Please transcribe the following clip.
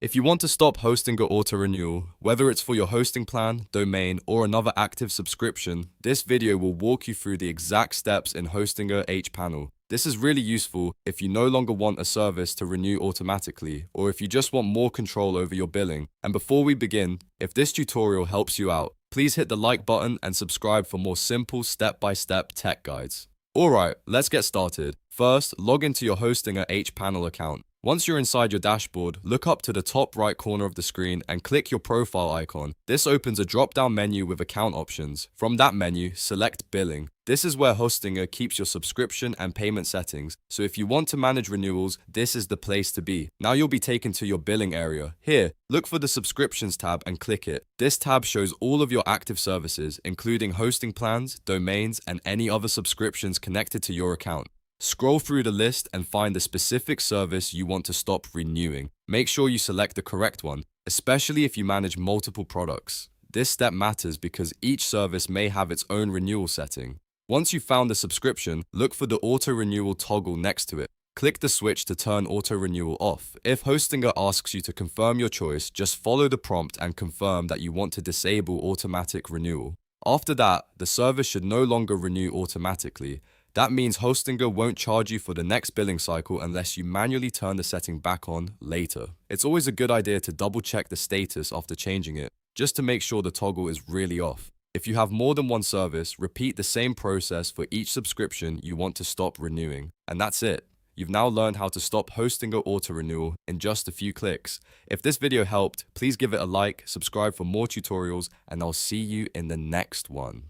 If you want to stop Hostinger auto-renewal, whether it's for your hosting plan, domain, or another active subscription, this video will walk you through the exact steps in Hostinger hPanel. This is really useful if you no longer want a service to renew automatically, or if you just want more control over your billing. And before we begin, if this tutorial helps you out, please hit the like button and subscribe for more simple step-by-step tech guides. Alright, let's get started. First, log into your Hostinger hPanel account. Once you're inside your dashboard, look up to the top right corner of the screen and click your profile icon. This opens a drop-down menu with account options. From that menu, select Billing. This is where Hostinger keeps your subscription and payment settings, so if you want to manage renewals, this is the place to be. Now you'll be taken to your billing area. Here, look for the Subscriptions tab and click it. This tab shows all of your active services, including hosting plans, domains, and any other subscriptions connected to your account. Scroll through the list and find the specific service you want to stop renewing. Make sure you select the correct one, especially if you manage multiple products. This step matters because each service may have its own renewal setting. Once you've found the subscription, look for the auto-renewal toggle next to it. Click the switch to turn auto-renewal off. If Hostinger asks you to confirm your choice, just follow the prompt and confirm that you want to disable automatic renewal. After that, the service should no longer renew automatically. That means Hostinger won't charge you for the next billing cycle unless you manually turn the setting back on later. It's always a good idea to double check the status after changing it, just to make sure the toggle is really off. If you have more than one service, repeat the same process for each subscription you want to stop renewing. And that's it. You've now learned how to stop Hostinger auto-renewal in just a few clicks. If this video helped, please give it a like, subscribe for more tutorials, and I'll see you in the next one.